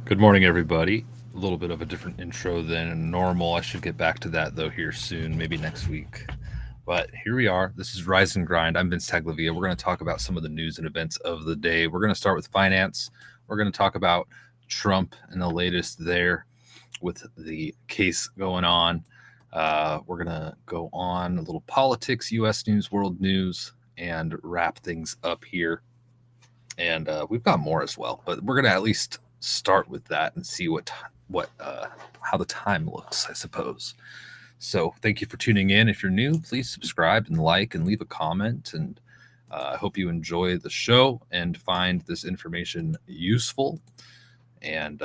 Good morning, everybody. A little bit of a different intro than normal. I should get back to that though here soon, maybe next week. But here we are. This is Rise and Grind. I'm Vince Tagliavia. We're going to talk about some of the news and events of the day. We're going to start with finance. We're going to talk about Trump and the latest there with the case going on. We're going to go on a little politics, U.S. news, world news, and wrap things up here. And we've got more as well, but we're going to at least start with that and see what how the time looks, I suppose. So thank you for tuning in. If you're new, please subscribe and like and leave a comment. And I hope you enjoy the show and find this information useful. And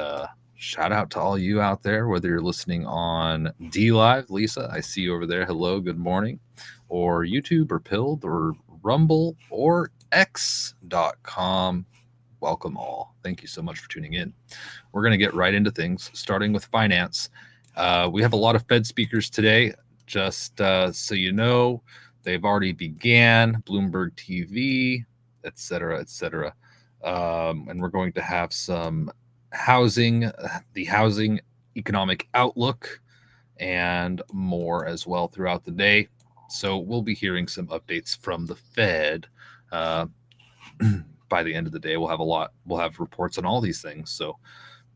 shout out to all you out there, whether you're listening on D Live, Lisa, I see you over there. Hello, good morning, or YouTube or Pilled or Rumble or X.com. Welcome all. Thank you so much for tuning in. We're going to get right into things, starting with finance. We have a lot of Fed speakers today. Just so you know, they've already began, Bloomberg TV, et cetera, et cetera. And we're going to have some housing, the housing economic outlook, and more as well throughout the day. So we'll be hearing some updates from the Fed. By the end of the day, we'll have reports on all these things. So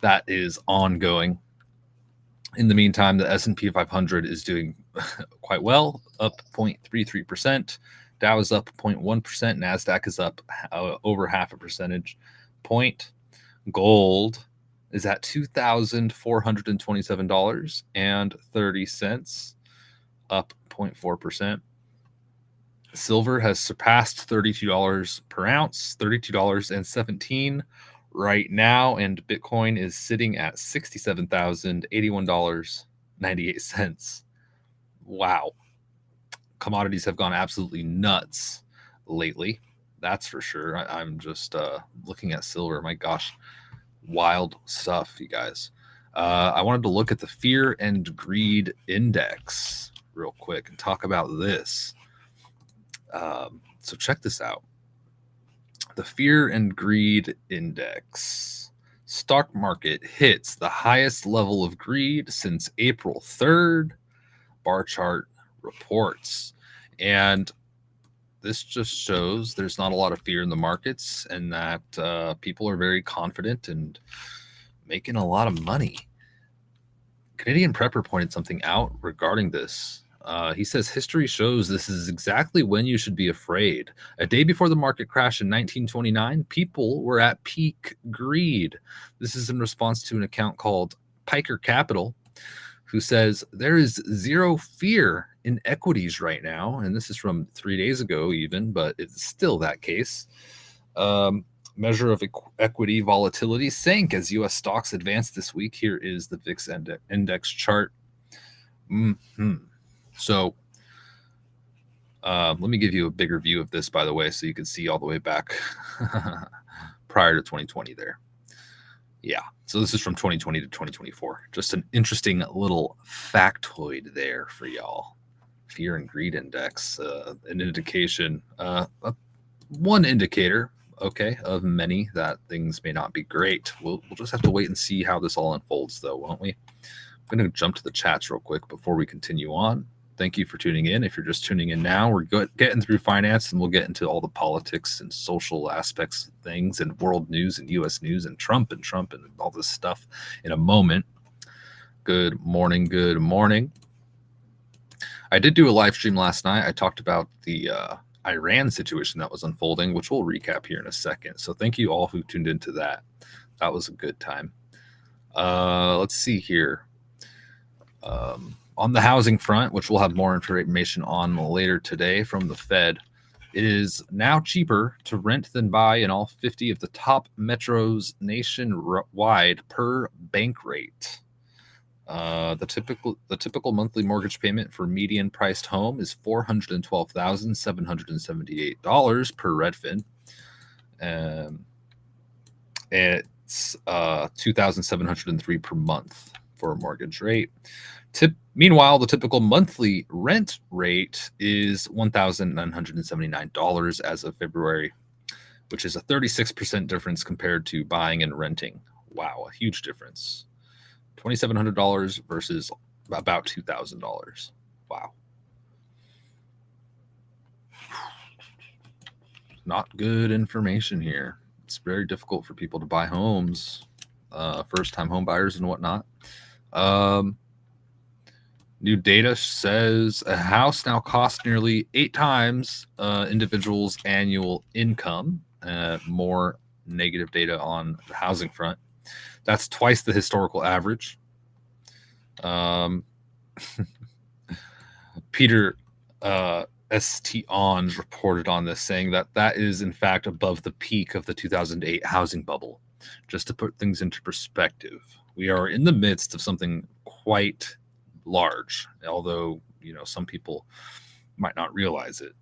that is ongoing. In the meantime, the S&P 500 is doing quite well, up 0.33%. Dow is up 0.1%. NASDAQ is up over half a percentage point. Gold is at $2,427.30, up 0.4%. Silver has surpassed $32 per ounce, $32.17 right now, and Bitcoin is sitting at $67,081.98. Wow. Commodities have gone absolutely nuts lately. That's for sure. I'm just looking at silver. My gosh, wild stuff, you guys. I wanted to look at the Fear and Greed Index real quick and talk about this. So check this out. The Fear and Greed Index. Stock market hits the highest level of greed since April 3rd, bar chart reports. And this just shows there's not a lot of fear in the markets and that people are very confident and making a lot of money. Canadian Prepper pointed something out regarding this. He says history shows this is exactly when you should be afraid. A day before the market crash in 1929, people were at peak greed. This is in response to an account called Piker Capital, who says there is zero fear in equities right now. And this is from 3 days ago even, but it's still that case. Measure of equity volatility sank as U.S. stocks advanced this week. Here is the VIX index chart. So let me give you a bigger view of this, by the way, so you can see all the way back prior to 2020 there. Yeah, so this is from 2020 to 2024. Just an interesting little factoid there for y'all. Fear and Greed Index, an indication, one indicator, okay, of many that things may not be great. We'll just have to wait and see how this all unfolds, though, won't we? I'm going to jump to the chats real quick before we continue on. Thank you for tuning in. If you're just tuning in now, we're getting through finance, and we'll get into all the politics and social aspects of things and world news and U.S. news and Trump and all this stuff in a moment. Good morning. Good morning. I did do a live stream last night. I talked about the Iran situation that was unfolding, which we'll recap here in a second. So thank you all who tuned into that. That was a good time. Let's see here. On the housing front, which we'll have more information on later today from the Fed, it is now cheaper to rent than buy in all 50 of the top metros nationwide per bank rate. The typical monthly mortgage payment for median priced home is $412,778 per Redfin. It's $2,703 per month for a mortgage rate. Meanwhile, the typical monthly rent rate is $1,979 as of February, which is a 36% difference compared to buying and renting. Wow, a huge difference. $2,700 versus about $2,000. Wow. Not good information here. It's very difficult for people to buy homes, first-time home buyers and whatnot. New data says a house now costs nearly 8 times individuals' annual income. More negative data on the housing front. That's twice the historical average. Peter St. Onge reported on this, saying that that is in fact above the peak of the 2008 housing bubble. Just to put things into perspective, we are in the midst of something quite large, although some people might not realize it.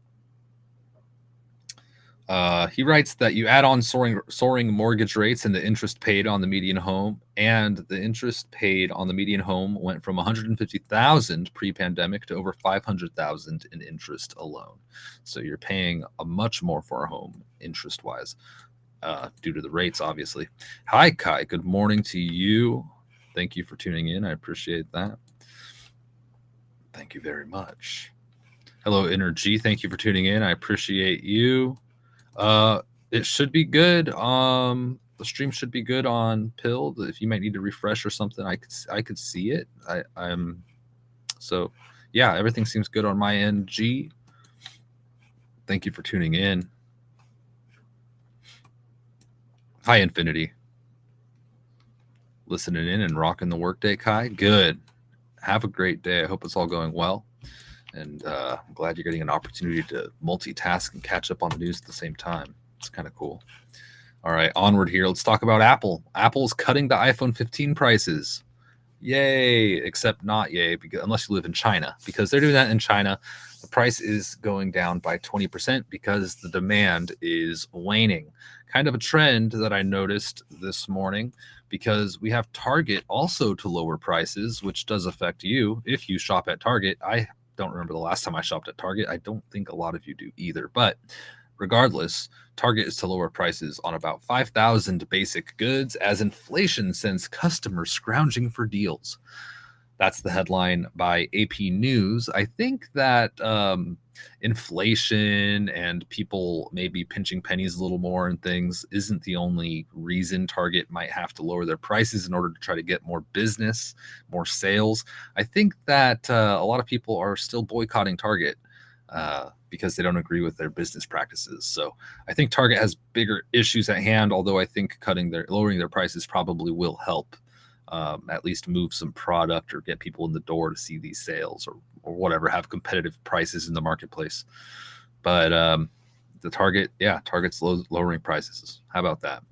He writes that you add on soaring mortgage rates and the interest paid on the median home, and the interest paid on the median home went from $150,000 pre-pandemic to over $500,000 in interest alone. So you're paying a much more for a home interest-wise, due to the rates, obviously. Hi, Kai. Good morning to you. Thank you for tuning in. I appreciate that. Thank you very much. Hello, Energy. Thank you for tuning in. I appreciate you. It should be good. The stream should be good on Pill. If you might need to refresh or something, I could see it. I'm so yeah, everything seems good on my end. G. Thank you for tuning in. Hi, Infinity. Listening in and rocking the workday, Kai. Good. Have a great day. I hope it's all going well. And I'm glad you're getting an opportunity to multitask and catch up on the news at the same time. It's kind of cool. All right, onward here. Let's talk about Apple. Apple's cutting the iPhone 15 prices. Yay, except not yay, because unless you live in China, because they're doing that in China. The price is going down by 20% because the demand is waning. Kind of a trend that I noticed this morning, because we have Target also to lower prices, which does affect you if you shop at Target. I don't remember the last time I shopped at Target. I don't think a lot of you do either. But regardless, Target is to lower prices on about 5,000 basic goods as inflation sends customers scrounging for deals. That's the headline by AP News. I think that inflation and people maybe pinching pennies a little more and things isn't the only reason Target might have to lower their prices in order to try to get more business, more sales. I think that a lot of people are still boycotting Target because they don't agree with their business practices. So I think Target has bigger issues at hand, although I think lowering their prices probably will help at least move some product or get people in the door to see these sales or whatever, have competitive prices in the marketplace. But Target's lowering prices. How about that?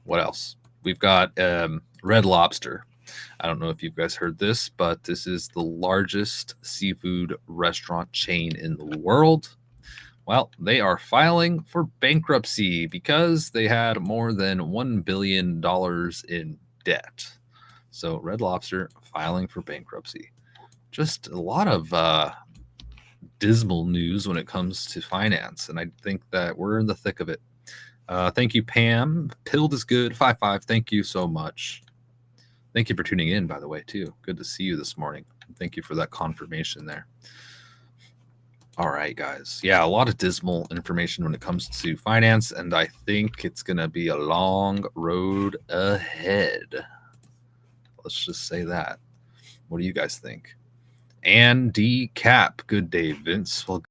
What else? We've got Red Lobster. I don't know if you guys heard this, but this is the largest seafood restaurant chain in the world. Well, they are filing for bankruptcy because they had more than $1 billion in debt. So Red Lobster filing for bankruptcy. Just a lot of dismal news when it comes to finance, and I think that we're in the thick of it. Thank you, Pam. Pilled is good. 5-5. Thank you so much. Thank you for tuning in, by the way, too. Good to see you this morning. Thank you for that confirmation there. All right, guys. Yeah, a lot of dismal information when it comes to finance, and I think it's going to be a long road ahead. Let's just say that. What do you guys think? Andy Cap. Good day, Vince. Well,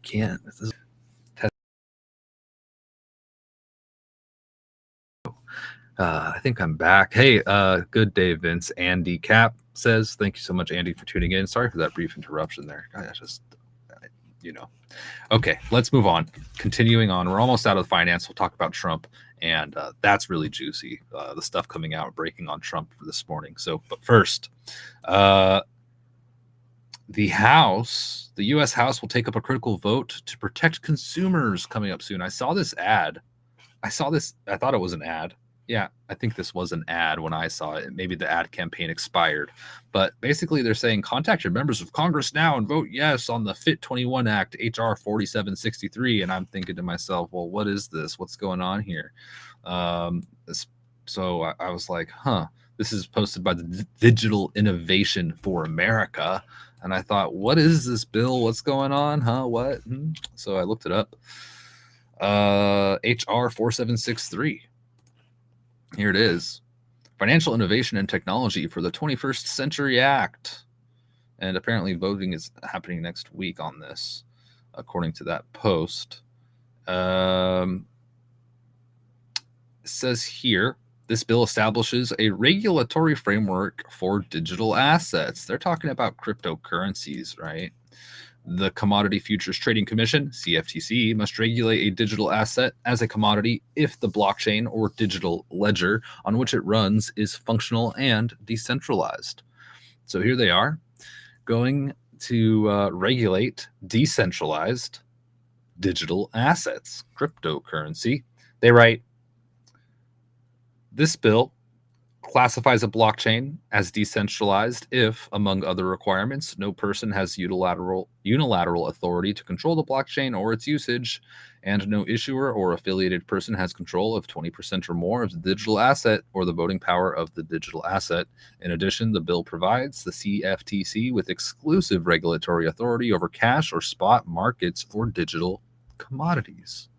can't. I think I'm back. Hey, good day, Vince. Andy Cap says, thank you so much, Andy, for tuning in. Sorry for that brief interruption there. Okay, let's move on. Continuing on, we're almost out of finance. We'll talk about Trump, and that's really juicy. The stuff coming out, breaking on Trump this morning. But first, the U.S. House will take up a critical vote to protect consumers coming up soon. I saw this ad. I thought it was an ad. Yeah, I think this was an ad when I saw it. Maybe the ad campaign expired. But basically, they're saying contact your members of Congress now and vote yes on the Fit 21 Act, H.R. 4763. And I'm thinking to myself, well, what is this? What's going on here? Um, so I was like, this is posted by the Digital Innovation for America. And I thought, what is this bill? What's going on? What? So I looked it up. H.R. 4763. Here it is. Financial Innovation and Technology for the 21st Century Act. And apparently voting is happening next week on this, according to that post. It says here, this bill establishes a regulatory framework for digital assets. They're talking about cryptocurrencies, right? The Commodity Futures Trading Commission, CFTC, must regulate a digital asset as a commodity if the blockchain or digital ledger on which it runs is functional and decentralized. So here they are going to regulate decentralized digital assets, cryptocurrency. They write, this bill classifies a blockchain as decentralized if, among other requirements, no person has unilateral authority to control the blockchain or its usage, and no issuer or affiliated person has control of 20% or more of the digital asset or the voting power of the digital asset. In addition, the bill provides the CFTC with exclusive regulatory authority over cash or spot markets for digital commodities.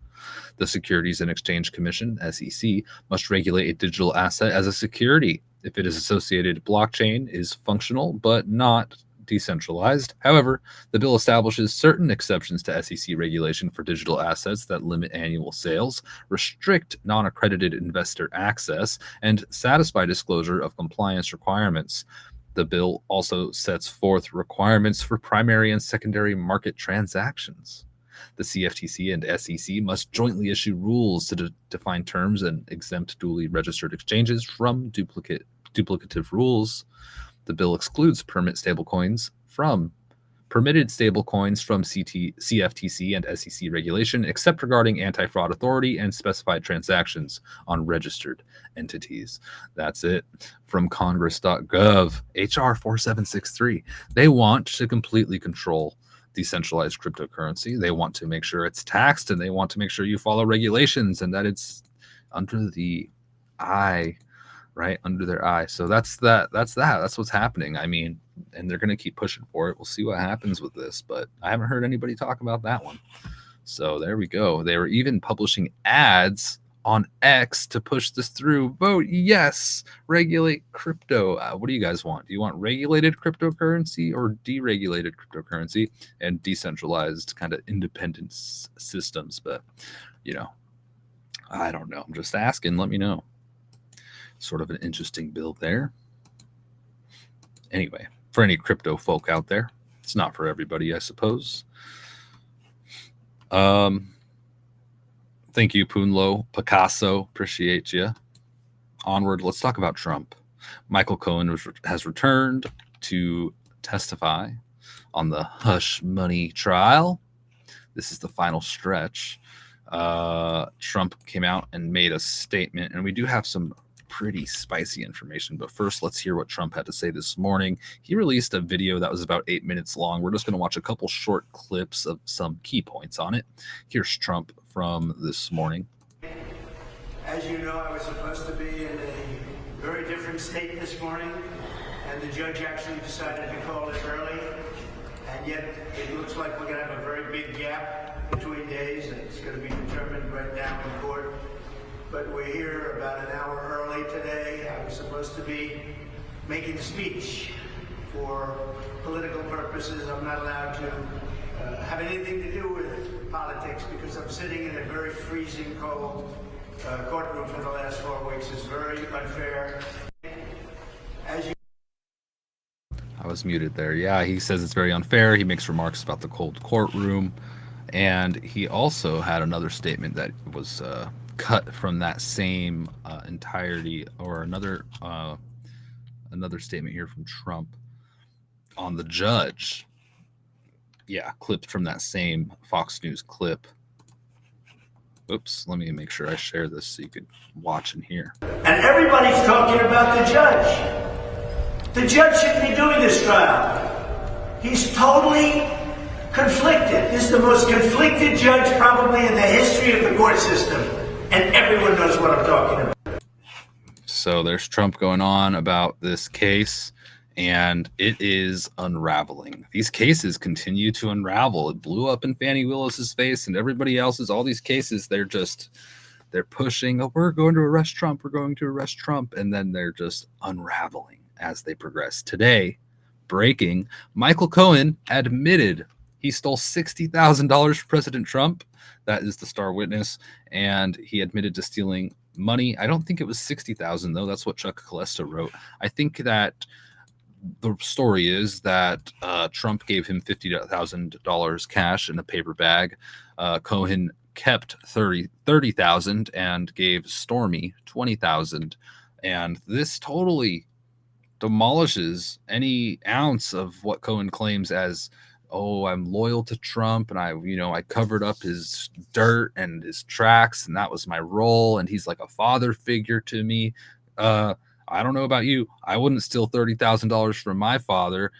The Securities and Exchange Commission, SEC, must regulate a digital asset as a security if it is associated blockchain is functional but not decentralized. However, the bill establishes certain exceptions to SEC regulation for digital assets that limit annual sales, restrict non-accredited investor access, and satisfy disclosure of compliance requirements. The bill also sets forth requirements for primary and secondary market transactions. The CFTC and SEC must jointly issue rules to define terms and exempt duly registered exchanges from duplicative rules. The bill excludes permitted stablecoins from CFTC and SEC regulation, except regarding anti-fraud authority and specified transactions on registered entities. That's it from Congress.gov. HR 4763. They want to completely control decentralized cryptocurrency. They want to make sure it's taxed, and they want to make sure you follow regulations and that it's under the eye, right? Under their eye. So that's what's happening. I mean, and they're going to keep pushing for it. We'll see what happens with this, but I haven't heard anybody talk about that one. So there we go. They were even publishing ads on X to push this through. Vote yes, regulate crypto. What do you guys want? Do you want regulated cryptocurrency or deregulated cryptocurrency and decentralized kind of independent systems? But, I don't know. I'm just asking. Let me know. Sort of an interesting bill there. Anyway, for any crypto folk out there, it's not for everybody, I suppose. Thank you, Punlo, Picasso. Appreciate you. Onward, let's talk about Trump. Michael Cohen has returned to testify on the hush money trial. This is the final stretch. Trump came out and made a statement, and we do have some pretty spicy information. But first, let's hear what Trump had to say this morning. He released a video that was about 8 minutes long. We're just going to watch a couple short clips of some key points on it. Here's Trump from this morning. As you know, I was supposed to be in a very different state this morning, and the judge actually decided to call it early. And yet, it looks like we're going to have a very big gap between days, and it's going to be determined right now in court. But we're here about an hour early today. I was supposed to be making a speech for political purposes. I'm not allowed to have anything to do with politics because I'm sitting in a very freezing cold courtroom for the last 4 weeks. It's very unfair. I was muted there. Yeah, he says it's very unfair. He makes remarks about the cold courtroom. And he also had another statement that was cut from that same entirety, or another statement here from Trump on the judge. Yeah, clipped from that same Fox News clip. Oops, let me make sure I share this so you could watch and hear. And everybody's talking about the judge. The judge shouldn't be doing this trial. He's totally conflicted. This is the most conflicted judge probably in the history of the court system. And everyone knows what I'm talking about. So there's Trump going on about this case, and it is unraveling. These cases continue to unravel. It blew up in Fani Willis's face and everybody else's. All these cases, they're pushing, oh, we're going to arrest Trump, we're going to arrest Trump, and then they're just unraveling as they progress. Today, breaking, Michael Cohen admitted he stole $60,000 from President Trump. That is the Star Witness, and he admitted to stealing money. I don't think it was $60,000 though. That's what Chuck Calesta wrote. I think that the story is that Trump gave him $50,000 cash in a paper bag. Cohen kept $30,000 and gave Stormy $20,000, and this totally demolishes any ounce of what Cohen claims as, oh, I'm loyal to Trump and I covered up his dirt and his tracks and that was my role and he's like a father figure to me. I don't know about you. I wouldn't steal $30,000 from my father.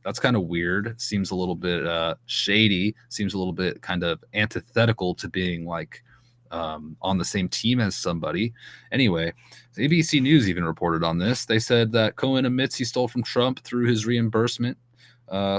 That's kind of weird. Seems a little bit shady. Seems a little bit kind of antithetical to being like on the same team as somebody. Anyway, ABC News even reported on this. They said that Cohen admits he stole from Trump through his reimbursement.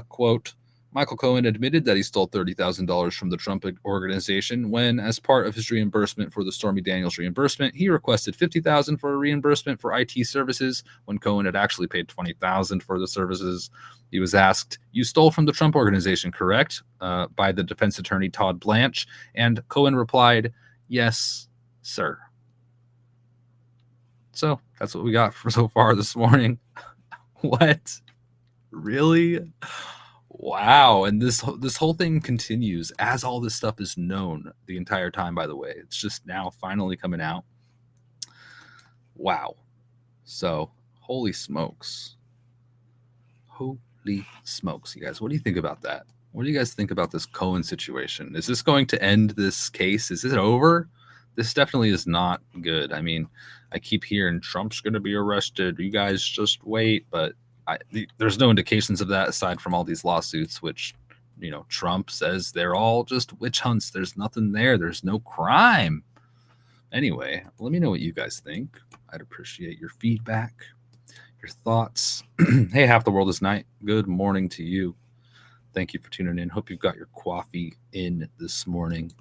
Quote, Michael Cohen admitted that he stole $30,000 from the Trump organization when, as part of his reimbursement for the Stormy Daniels reimbursement, he requested $50,000 for a reimbursement for IT services when Cohen had actually paid $20,000 for the services. He was asked, "You stole from the Trump organization, correct?" By the defense attorney Todd Blanche, and Cohen replied, "Yes, sir." So that's what we got for so far this morning. What? Really? Wow. And this whole thing continues as all this stuff is known the entire time, by the way. It's just now finally coming out. Wow. So, holy smokes. Holy smokes, you guys. What do you think about that? What do you guys think about this Cohen situation? Is this going to end this case? Is it over? This definitely is not good. I mean, I keep hearing Trump's going to be arrested. You guys just wait. But there's no indications of that aside from all these lawsuits, which, Trump says they're all just witch hunts. There's nothing there. There's no crime. Anyway, let me know what you guys think. I'd appreciate your feedback, your thoughts. Hey, half the world is night. Good morning to you. Thank you for tuning in. Hope you've got your coffee in this morning.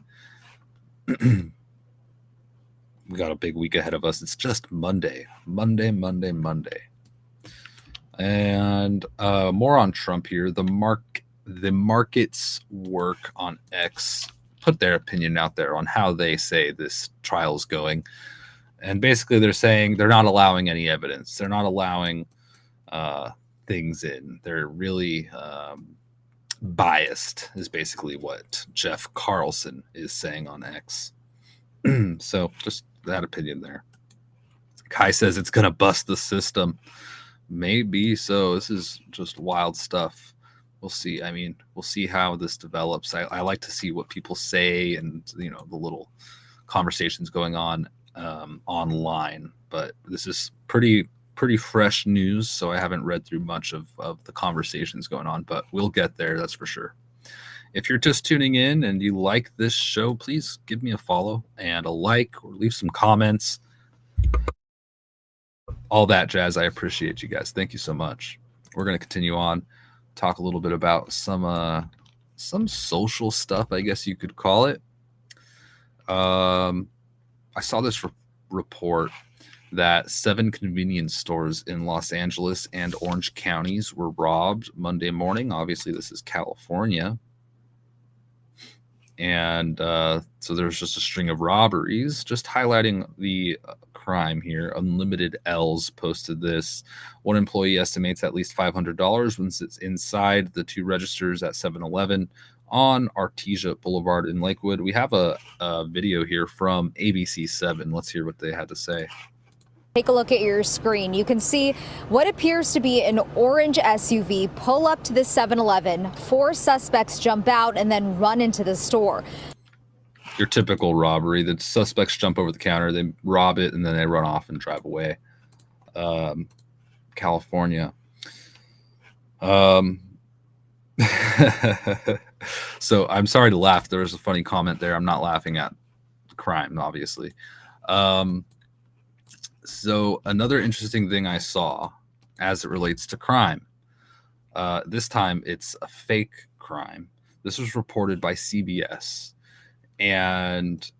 We got a big week ahead of us. It's just Monday. And more on Trump here. The markets work on X put their opinion out there on how they say this trial is going. And basically they're saying they're not allowing any evidence. They're not allowing things in. They're really biased is basically what Jeff Carlson is saying on X. So just that opinion there. Kai says it's going to bust the system. Maybe so. This is just wild stuff. We'll see. I mean, we'll see how this develops. I like to see what people say and, the little conversations going on online. But this is pretty fresh news, so I haven't read through much of the conversations going on. But we'll get there, that's for sure. If you're just tuning in and you like this show, please give me a follow and a like or leave some comments. All that jazz. I appreciate you guys. Thank you so much. We're going to continue on, talk a little bit about some social stuff, I guess you could call it. I saw this report that 7 convenience stores in Los Angeles and Orange counties were robbed Monday morning. Obviously, this is California. And so there's just a string of robberies, just highlighting the crime here. Unlimited L's posted this. One employee estimates at least $500 when it's inside the 2 registers at 7-Eleven on Artesia Boulevard in Lakewood. We have a video here from ABC 7. Let's hear what they had to say. Take a look at your screen. You can see what appears to be an orange SUV pull up to the 7-Eleven. 4 suspects jump out and then run into the store. Your typical robbery. The suspects jump over the counter, they rob it, and then they run off and drive away. California. So I'm sorry to laugh. There was a funny comment there. I'm not laughing at crime, obviously. So another interesting thing I saw as it relates to crime. This time it's a fake crime. This was reported by CBS. And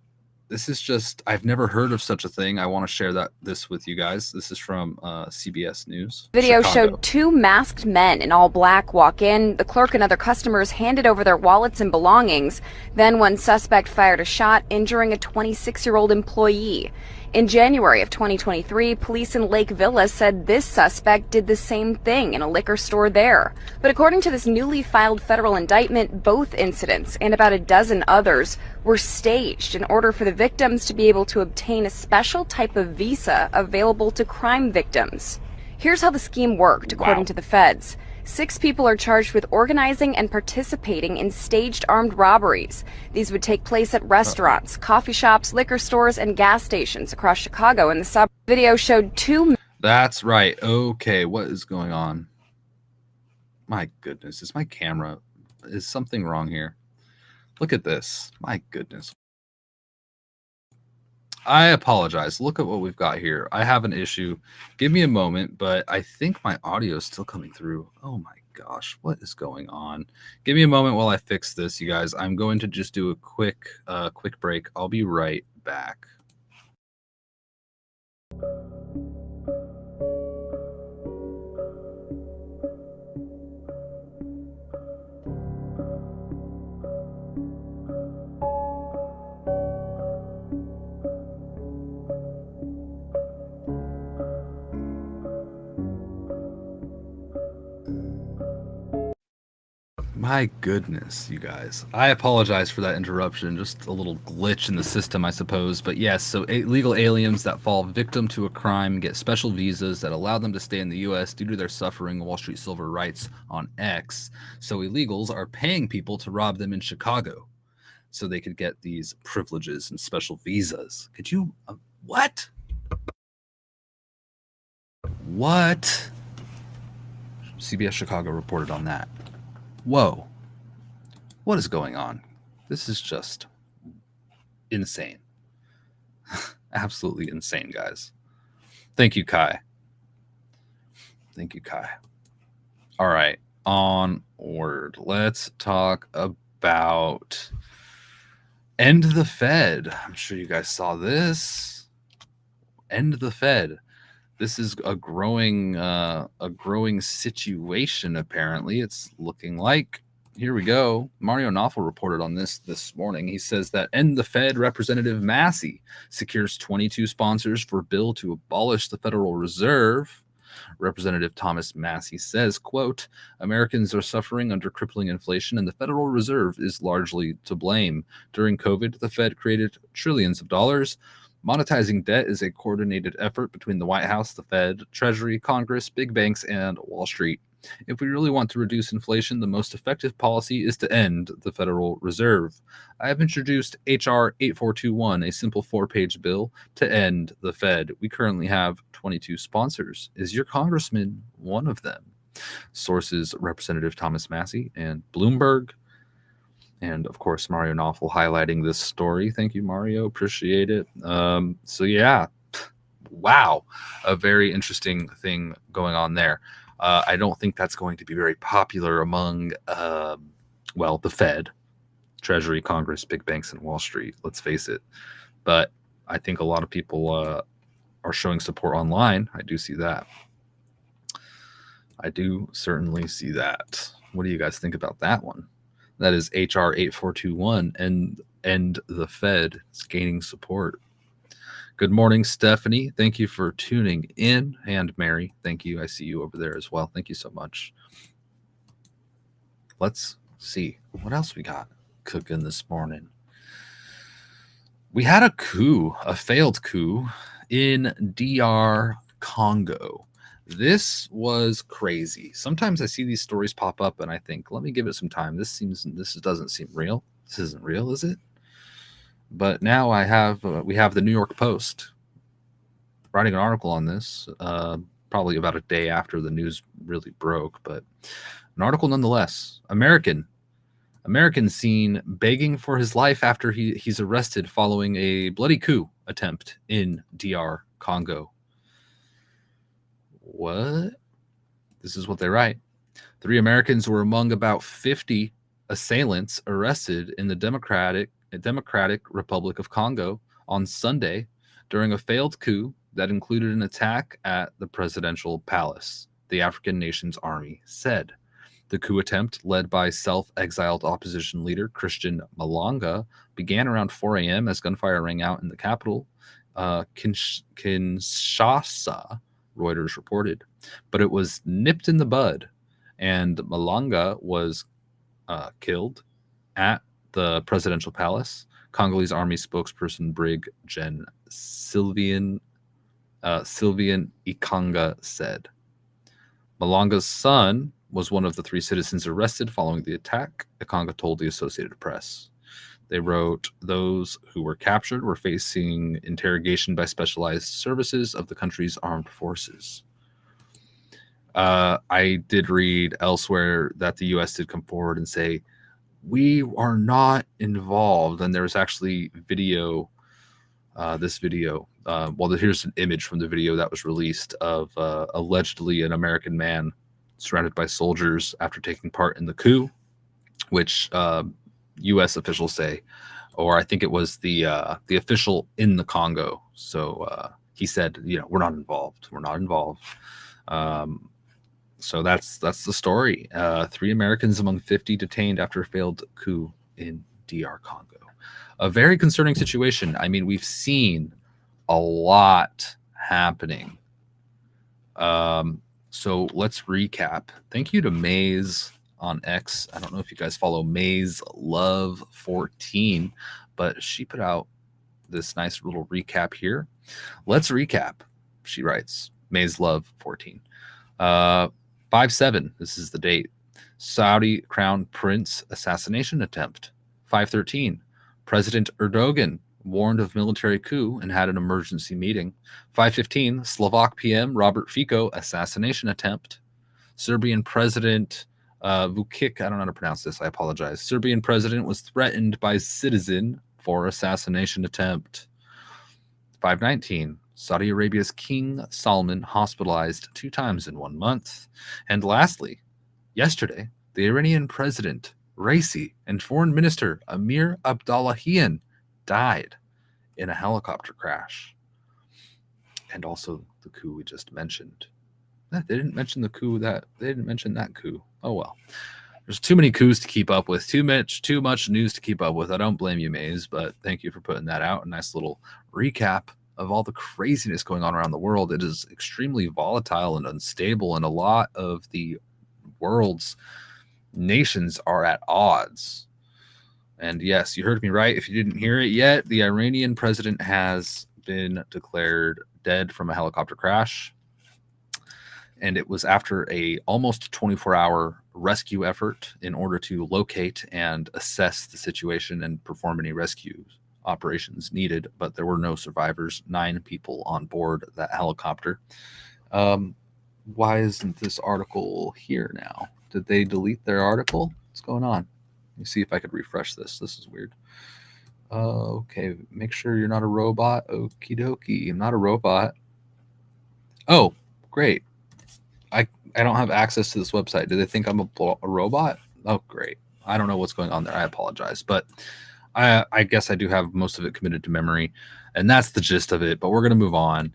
this is just, I've never heard of such a thing. I want to share this with you guys. This is from CBS News. Video Chicago. showed two masked men in all black walk in. The clerk and other customers handed over their wallets and belongings. Then one suspect fired a shot, injuring a 26-year-old employee. In January of 2023, police in Lake Villa said this suspect did the same thing in a liquor store there. But according to this newly filed federal indictment, both incidents and about a dozen others were staged in order for the victims to be able to obtain a special type of visa available to crime victims. Here's how the scheme worked, according to the feds. 6 people are charged with organizing and participating in staged armed robberies. These would take place at restaurants, coffee shops, liquor stores, and gas stations across Chicago and the suburbs. Video showed 2. That's right. Okay, what is going on? My goodness, is my camera, is something wrong here? Look at this. My goodness. I apologize. Look at what we've got here. I have an issue. Give me a moment, but I think my audio is still coming through. Oh my gosh, what is going on? Give me a moment while I fix this, you guys. I'm going to just do a quick break. I'll be right back. My goodness, you guys. I apologize for that interruption. Just a little glitch in the system, I suppose. But yes, so illegal aliens that fall victim to a crime get special visas that allow them to stay in the U.S. due to their suffering, Wall Street Silver writes on X. So illegals are paying people to rob them in Chicago so they could get these privileges and special visas. Could you... what? What? CBS Chicago reported on that. Whoa. What is going on? This is just insane. Absolutely insane, guys. Thank you, Kai. Thank you, Kai. All right, onward. Let's talk about End the Fed. I'm sure you guys saw this. End the Fed. This is a growing situation. Apparently, it's looking like. Here we go. Mario Nawfal reported on this morning. He says that End the Fed Representative Massey secures 22 sponsors for bill to abolish the Federal Reserve. Representative Thomas Massey says, quote, Americans are suffering under crippling inflation and the Federal Reserve is largely to blame. During COVID, the Fed created trillions of dollars. Monetizing debt is a coordinated effort between the White House, the Fed, Treasury, Congress, big banks, and Wall Street. If we really want to reduce inflation, the most effective policy is to end the Federal Reserve. I have introduced H.R. 8421, a simple 4-page bill to end the Fed. We currently have 22 sponsors. Is your congressman one of them? Sources Representative Thomas Massey and Bloomberg. And of course, Mario Nawfal highlighting this story. Thank you, Mario. Appreciate it. So yeah, wow, a very interesting thing going on there. I don't think that's going to be very popular among, the Fed, Treasury, Congress, big banks, and Wall Street. Let's face it. But I think a lot of people are showing support online. I do see that. I do certainly see that. What do you guys think about that one? That is H.R. 8421 and End the Fed. It's gaining support. Good morning, Stephanie. Thank you for tuning in. And Mary, thank you. I see you over there as well. Thank you so much. Let's see what else we got cooking this morning. We had a coup, a failed coup in DR Congo. This was crazy. Sometimes I see these stories pop up and I think, let me give it some time. This doesn't seem real. This isn't real, is it? But now we have the New York Post writing an article on this, probably about a day after the news really broke, but an article nonetheless. American seen begging for his life after he's arrested following a bloody coup attempt in DR Congo. What? This is what they write. 3 Americans were among about 50 assailants arrested in the Democratic Republic of Congo on Sunday during a failed coup that included an attack at the presidential palace, the African nation's army said. The coup attempt, led by self-exiled opposition leader Christian Malonga, began around 4 a.m. as gunfire rang out in the capital, Kinshasa, Reuters reported. But it was nipped in the bud, and Malonga was killed at the presidential palace. Congolese army spokesperson Brig Gen Sylvian Ikanga said. Malonga's son was one of the 3 citizens arrested following the attack, Ikanga told the Associated Press. They wrote, those who were captured were facing interrogation by specialized services of the country's armed forces. I did read elsewhere that the U.S. did come forward and say, we are not involved. And there was actually video, this video. Here's an image from the video that was released of allegedly an American man surrounded by soldiers after taking part in the coup, which U.S. officials say, or I think it was the official in the Congo. So he said, we're not involved. We're not involved. So that's the story. 3 Americans among 50 detained after a failed coup in DR Congo. A very concerning situation. I mean, we've seen a lot happening. So let's recap. Thank you to Maze on X. I don't know if you guys follow Maze Love 14, but she put out this nice little recap here. Let's recap. She writes, Maze Love 14. 5/7, this is the date. Saudi Crown Prince assassination attempt. 5/13, President Erdogan warned of military coup and had an emergency meeting. 5/15, Slovak PM Robert Fico assassination attempt. Serbian President Vučić, I don't know how to pronounce this, I apologize. Serbian president was threatened by citizen for assassination attempt. 5/19, Saudi Arabia's King Salman hospitalized 2 times in 1 month. And lastly, yesterday, the Iranian president, Raisi, and foreign minister Amir Abdullahian died in a helicopter crash. And also the coup we just mentioned. They didn't mention the coup they didn't mention that coup. Oh well. There's too many coups to keep up with, too much news to keep up with. I don't blame you, Maze, but thank you for putting that out. A nice little recap of all the craziness going on around the world. It is extremely volatile and unstable, and a lot of the world's nations are at odds. And yes, you heard me right. If you didn't hear it yet, the Iranian president has been declared dead from a helicopter crash. And it was after a almost 24-hour rescue effort in order to locate and assess the situation and perform any rescue operations needed. But there were no survivors, 9 people on board that helicopter. Why isn't this article here now? Did they delete their article? What's going on? Let me see if I could refresh this. This is weird. Okay, make sure you're not a robot. Okie dokie. I'm not a robot. Oh, great. I don't have access to this website. Do they think I'm a robot? Oh, great. I don't know what's going on there. I apologize. But I guess I do have most of it committed to memory. And that's the gist of it. But we're going to move on.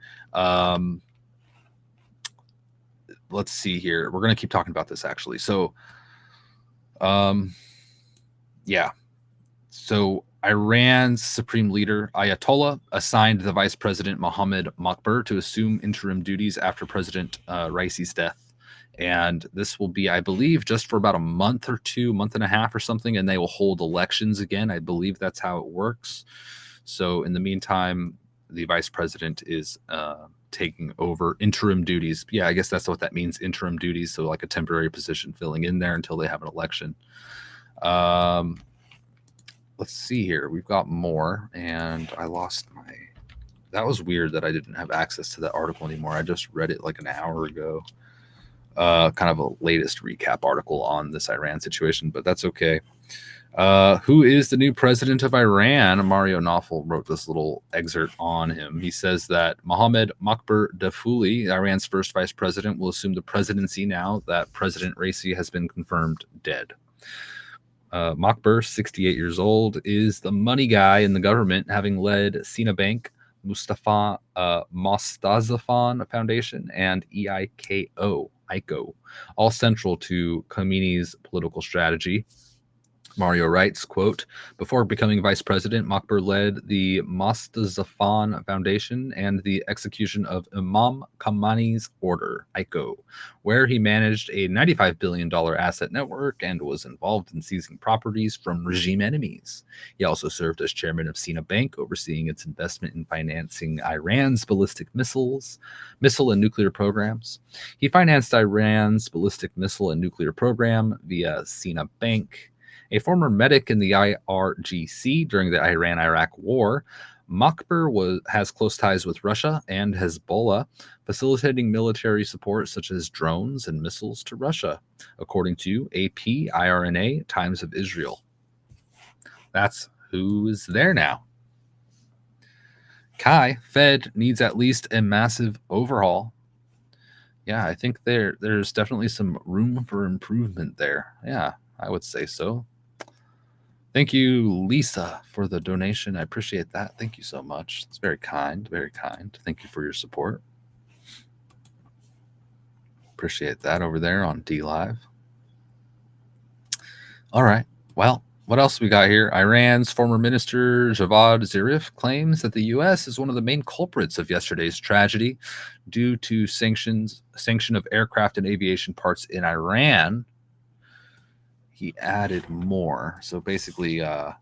Let's see here. We're going to keep talking about this, actually. So, yeah. So Iran's supreme leader, Ayatollah, assigned the vice president, Mohammed Mokber, to assume interim duties after President Raisi's death. And this will be, I believe, just for about a month or 2, month and a half or something, and they will hold elections again. I believe that's how it works. So in the meantime, the vice president is taking over interim duties. Yeah, I guess that's what that means, interim duties. So like a temporary position filling in there until they have an election. Let's let's see here. We've got more, and I lost my. That was weird that I didn't have access to that article anymore. I just read it like an hour ago. Kind of a latest recap article on this Iran situation, but that's okay. Who is the new president of Iran? Mario Nawfal wrote this little excerpt on him. He says that Mohammad Makbar Dafouli, Iran's first vice president, will assume the presidency now that President Raisi has been confirmed dead. Makbar, 68 years old, is the money guy in the government, having led Sina Bank, Mustafa Mostazafan Foundation, and ICO, all central to Khomeini's political strategy. Mario writes, quote, before becoming vice president, Makbar led the Mostazafan Foundation and the execution of Imam Khomeini's order, ICO, where he managed a $95 billion asset network and was involved in seizing properties from regime enemies. He also served as chairman of Sina Bank, overseeing its investment in financing Iran's ballistic missile and nuclear programs. He financed Iran's ballistic missile and nuclear program via Sina Bank. A former medic in the IRGC during the Iran-Iraq War, Makbar has close ties with Russia and Hezbollah, facilitating military support such as drones and missiles to Russia, according to AP, IRNA, Times of Israel. That's who's there now. Kai, Fed needs at least a massive overhaul. Yeah, I think there's definitely some room for improvement there. Yeah, I would say so. Thank you, Lisa, for the donation. I appreciate that. Thank you so much. It's very kind, very kind. Thank you for your support. Appreciate that over there on DLive. All right. Well, what else we got here? Iran's former minister Javad Zarif claims that the U.S. is one of the main culprits of yesterday's tragedy due to sanction of aircraft and aviation parts in Iran. He added more. So basically, the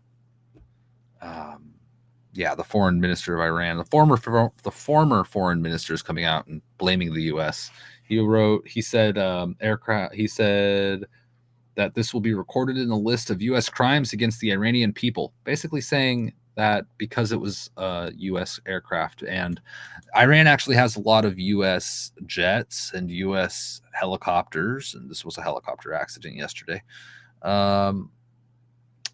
foreign minister of Iran, the former foreign minister, is coming out and blaming the U.S. He said that this will be recorded in the list of U.S. crimes against the Iranian people, basically saying that because it was U.S. aircraft, and Iran actually has a lot of U.S. jets and U.S. helicopters, and this was a helicopter accident yesterday.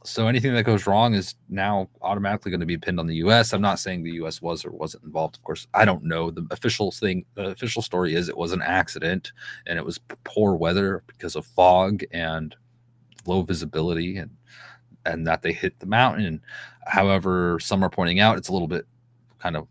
So anything that goes wrong is now automatically going to be pinned on the U.S. I'm not saying the U.S. was or wasn't involved. Of course, I don't know. The official story is it was an accident and it was poor weather because of fog and low visibility and that they hit the mountain. However, some are pointing out it's a little bit kind of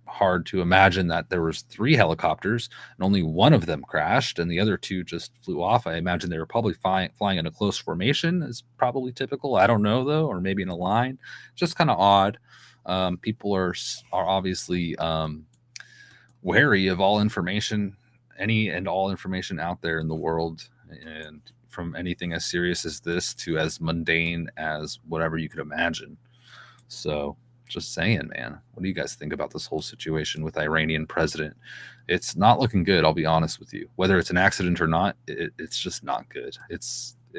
hard to imagine that there was 3 helicopters and only one of them crashed and the other 2 just flew off. I imagine they were probably flying in a close formation, is probably typical. I don't know though, or maybe in a line. Just kind of odd. People are obviously wary of all information, any and all information out there in the world, and from anything as serious as this to as mundane as whatever you could imagine. So just saying, man. What do you guys think about this whole situation with Iranian president? It's not looking good, I'll be honest with you. Whether it's an accident or not, it's just not good. It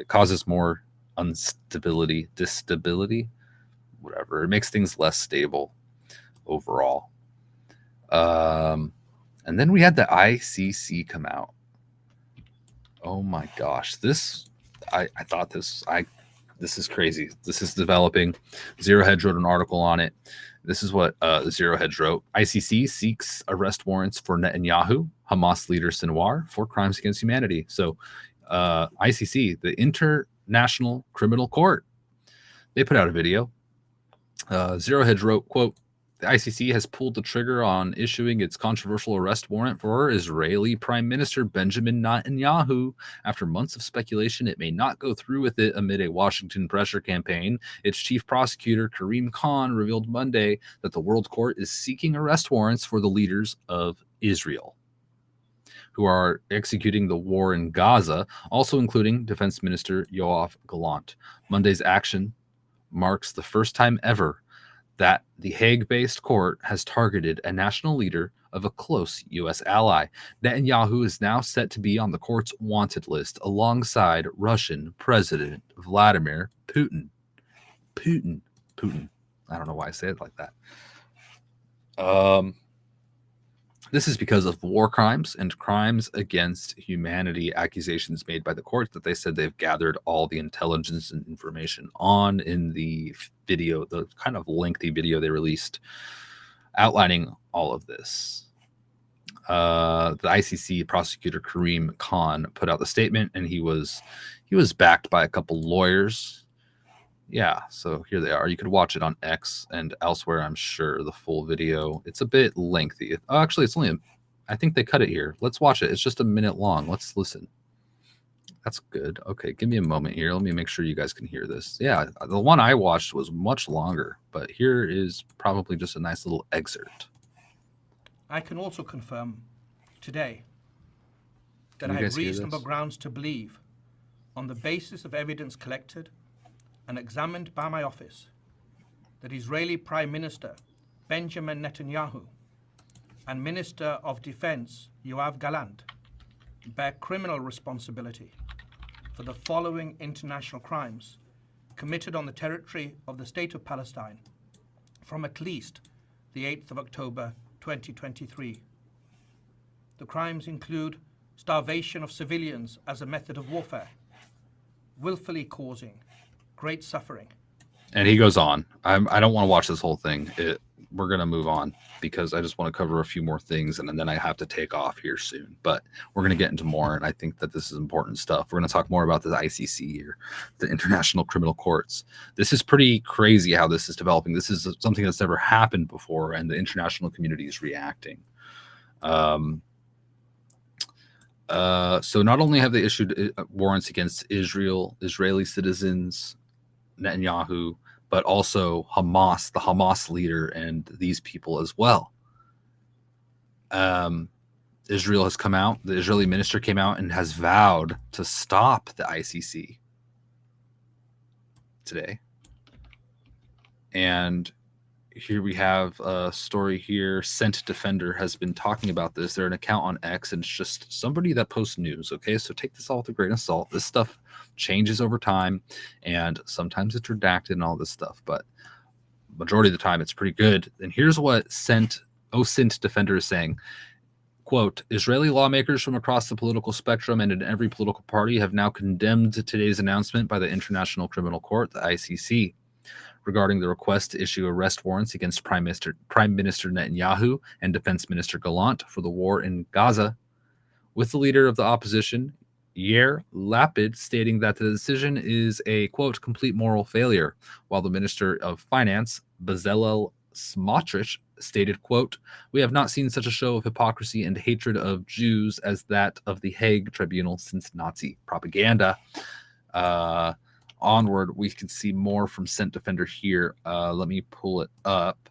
causes more instability, whatever. It makes things less stable overall. And then we had the ICC come out. Oh my gosh. I thought this is crazy. This is developing. Zero Hedge wrote an article on it. This is what Zero Hedge wrote. ICC seeks arrest warrants for Netanyahu, Hamas leader Sinwar, for crimes against humanity. So ICC, the International Criminal Court, they put out a video. Zero Hedge wrote, quote, the ICC has pulled the trigger on issuing its controversial arrest warrant for Israeli Prime Minister Benjamin Netanyahu. After months of speculation, it may not go through with it amid a Washington pressure campaign. Its chief prosecutor, Karim Khan, revealed Monday that the World Court is seeking arrest warrants for the leaders of Israel who are executing the war in Gaza, also including Defense Minister Yoav Gallant. Monday's action marks the first time ever that the Hague-based court has targeted a national leader of a close U.S. ally. Netanyahu is now set to be on the court's wanted list alongside Russian President Vladimir Putin. Putin. I don't know why I say it like that. This is because of war crimes and crimes against humanity accusations made by the court that they said they've gathered all the intelligence and information on in the video, the kind of lengthy video they released outlining all of this. The ICC prosecutor Kareem Khan put out the statement, and he was backed by a couple lawyers. Yeah, so here they are. You could watch it on X and elsewhere, I'm sure, the full video. It's a bit lengthy. Oh, actually, it's only, I think they cut it here. Let's watch it. It's just a minute long. Let's listen. That's good. Okay, give me a moment here. Let me make sure you guys can hear this. Yeah, the one I watched was much longer, but here is probably just a nice little excerpt. I can also confirm today that Can you I have guys hear reasonable this? grounds to believe, on the basis of evidence collected and examined by my office, that Israeli Prime Minister Benjamin Netanyahu and Minister of Defense Yoav Gallant bear criminal responsibility for the following international crimes committed on the territory of the State of Palestine from at least the 8th of October 2023. The crimes include starvation of civilians as a method of warfare, willfully causing great suffering. And he goes on. I don't want to watch this whole thing. We're going to move on because I just want to cover a few more things, and then I have to take off here soon. But we're going to get into more, and I think that this is important stuff. We're going to talk more about the ICC here, the International Criminal Courts. This is pretty crazy how this is developing. This is something that's never happened before, and the international community is reacting. So not only have they issued warrants against Israeli citizens, Netanyahu, but also Hamas, the Hamas leader, and these people as well. Israel has come out, the Israeli minister came out and has vowed to stop the ICC today. And here we have a story here. Scent Defender has been talking about this. They're an account on X, and it's just somebody that posts news. Okay, so take this all with a grain of salt. This stuff changes over time, and sometimes it's redacted and all this stuff, but majority of the time it's pretty good. And here's what Scent Defender is saying. Quote, Israeli lawmakers from across the political spectrum and in every political party have now condemned today's announcement by the International Criminal Court, the ICC, regarding the request to issue arrest warrants against Prime Minister Netanyahu and Defense Minister Gallant for the war in Gaza, with the leader of the opposition, Yair Lapid, stating that the decision is a, quote, complete moral failure, while the Minister of Finance, Bezalel Smotrich, stated, quote, we have not seen such a show of hypocrisy and hatred of Jews as that of the Hague Tribunal since Nazi propaganda. Onward, we can see more from Scent Defender here. Let me pull it up.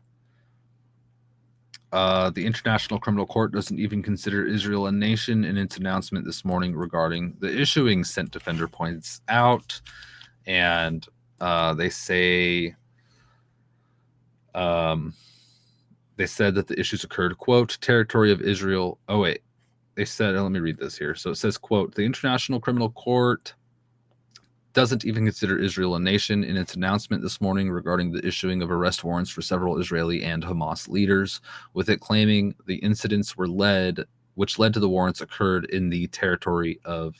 The International Criminal Court doesn't even consider Israel a nation in its announcement this morning regarding the issuing, Scent Defender points out. And they say, they said that the issues occurred, quote, territory of Israel. Oh, wait. They said, let me read this here. So it says, quote, the International Criminal Court doesn't even consider Israel a nation in its announcement this morning regarding the issuing of arrest warrants for several Israeli and Hamas leaders, with it claiming the incidents which led to the warrants occurred in the territory of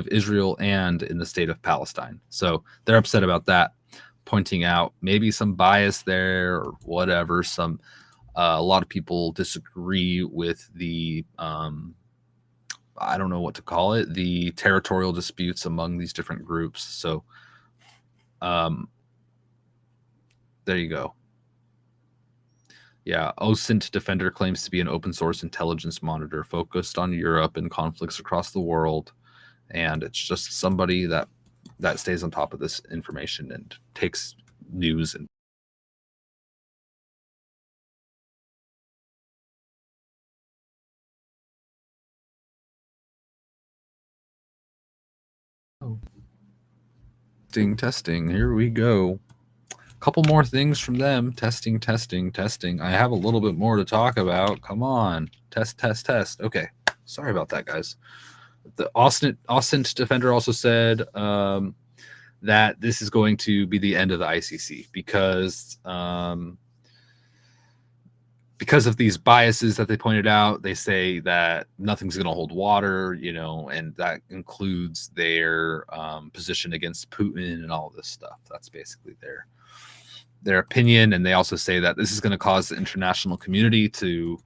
Israel and in the state of Palestine. So they're upset about that, pointing out maybe some bias there or whatever. A lot of people disagree with the I don't know what to call it, the territorial disputes among these different groups. So there you go. Yeah, OSINT Defender claims to be an open source intelligence monitor focused on Europe and conflicts across the world. And it's just somebody that stays on top of this information and takes news and testing. Here we go. A couple more things from them. Testing. I have a little bit more to talk about. Come on. Test. Okay. Sorry about that, guys. The Austin Defender also said that this is going to be the end of the ICC because of these biases that they pointed out. They say that nothing's going to hold water, and that includes their position against Putin and all this stuff. That's basically their opinion. And they also say that this is going to cause the international community to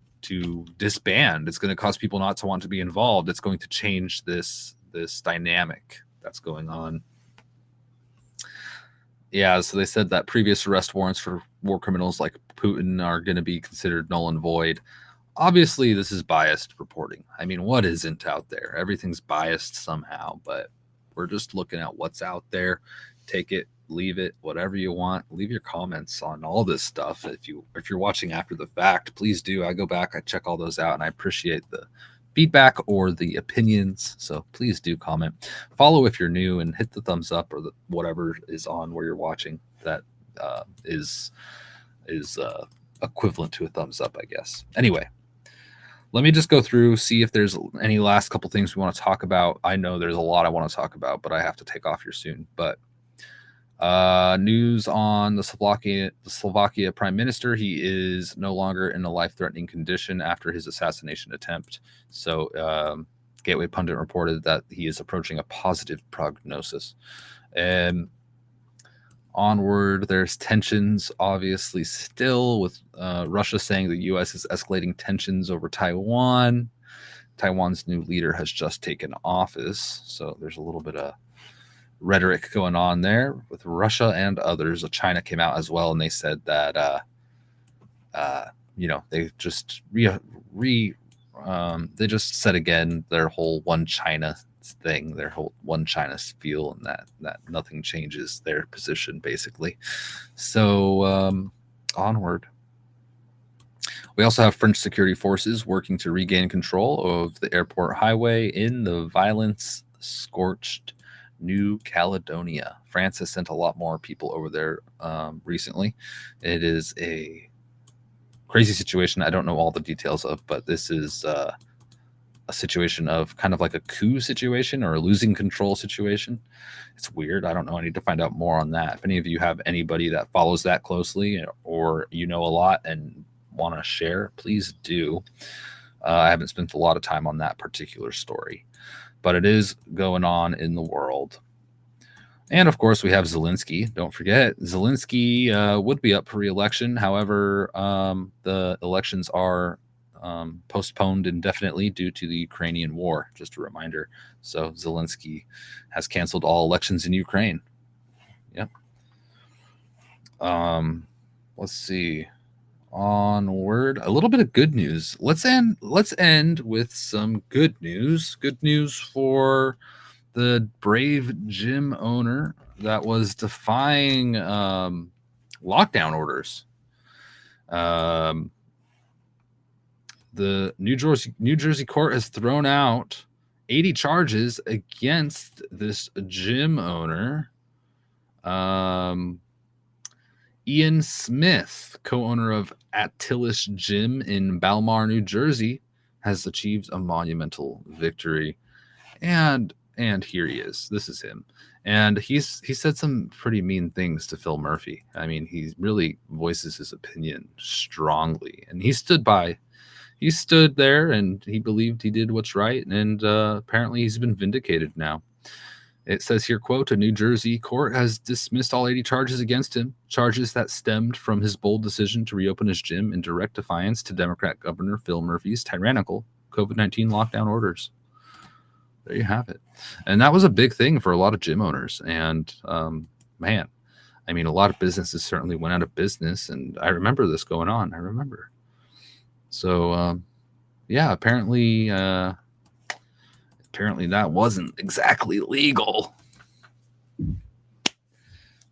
disband. It's going to cause people not to want to be involved. It's going to change this dynamic that's going on. Yeah, so they said that previous arrest warrants for war criminals like Putin are going to be considered null and void. Obviously, this is biased reporting. I mean, what isn't out there? Everything's biased somehow, but we're just looking at what's out there. Take it, leave it, whatever you want. Leave your comments on all this stuff. If you're watching after the fact, please do. I go back, I check all those out, and I appreciate the feedback or the opinions. So please do comment. Follow if you're new, and hit the thumbs up or whatever is on where you're watching. That is equivalent to a thumbs up, I guess. Anyway, let me just go through, see if there's any last couple things we want to talk about. I know there's a lot I want to talk about, but I have to take off here soon. But news on the Slovakia prime minister. He is no longer in a life-threatening condition after his assassination attempt. So Gateway Pundit reported that he is approaching a positive prognosis. And onward, there's tensions, obviously, still with Russia saying the U.S. is escalating tensions over Taiwan. Taiwan's new leader has just taken office, so there's a little bit of rhetoric going on there with Russia and others. China came out as well, and they said that they just they just said again their whole one China thing, their whole one China feel, and that nothing changes their position basically. So onward. We also have French security forces working to regain control of the airport highway in the violence-scorched New Caledonia. France has sent a lot more people over there recently. It is a crazy situation I don't know all the details of, but this is a situation of kind of like a coup situation or a losing control situation. It's weird. I don't know. I need to find out more on that. If any of you have anybody that follows that closely, or a lot and want to share, please do. I haven't spent a lot of time on that particular story, but it is going on in the world. And of course, we have Zelensky. Don't forget, Zelensky would be up for re-election. However, the elections are postponed indefinitely due to the Ukrainian war. Just a reminder. So Zelensky has canceled all elections in Ukraine. Yep. Let's see. Onward, a little bit of good news. Let's end with some good news. Good news for the brave gym owner that was defying lockdown orders. The New Jersey court has thrown out 80 charges against this gym owner. Ian Smith, co-owner of Attilis Gym in Balmar, New Jersey, has achieved a monumental victory. And here he is. This is him. And he said some pretty mean things to Phil Murphy. I mean, he really voices his opinion strongly. And he stood there and he believed he did what's right. And apparently he's been vindicated now. It says here, quote, a New Jersey court has dismissed all 80 charges against him, charges that stemmed from his bold decision to reopen his gym in direct defiance to Democrat Governor Phil Murphy's tyrannical COVID-19 lockdown orders. There you have it. And that was a big thing for a lot of gym owners. And man, I mean, a lot of businesses certainly went out of business. And I remember this going on. I remember. So, yeah, apparently that wasn't exactly legal.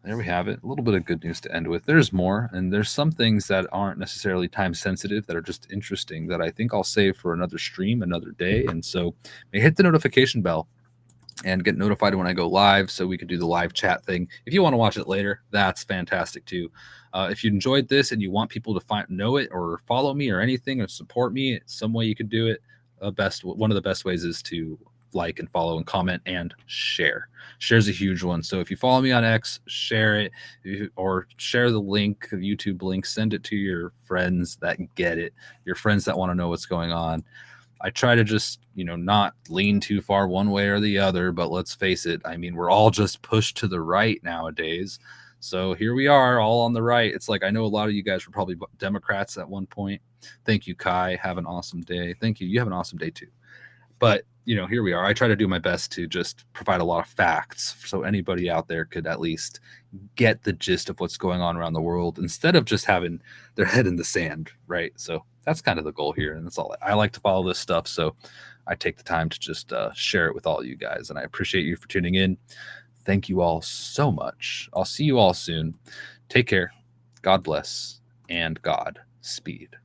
There we have it. A little bit of good news to end with. There's more, and there's some things that aren't necessarily time sensitive that are just interesting that I think I'll save for another stream, another day. And so hit the notification bell and get notified when I go live so we can do the live chat thing. If you want to watch it later, that's fantastic too. If you enjoyed this and you want people to know it or follow me or anything or support me, some way you could do it. One of the best ways is to like and follow and comment and share. Share's a huge one. So if you follow me on X, share it, or share the link, the YouTube link, send it to your friends that get it, your friends that want to know what's going on. I try to just, not lean too far one way or the other, but let's face it. I mean, we're all just pushed to the right nowadays. So here we are, all on the right. It's like, I know a lot of you guys were probably Democrats at one point. Thank you, Kai. Have an awesome day. Thank you. You have an awesome day too. But, here we are. I try to do my best to just provide a lot of facts so anybody out there could at least get the gist of what's going on around the world instead of just having their head in the sand, right? So that's kind of the goal here. And that's all. I like to follow this stuff. So I take the time to just share it with all you guys. And I appreciate you for tuning in. Thank you all so much. I'll see you all soon. Take care. God bless and God speed.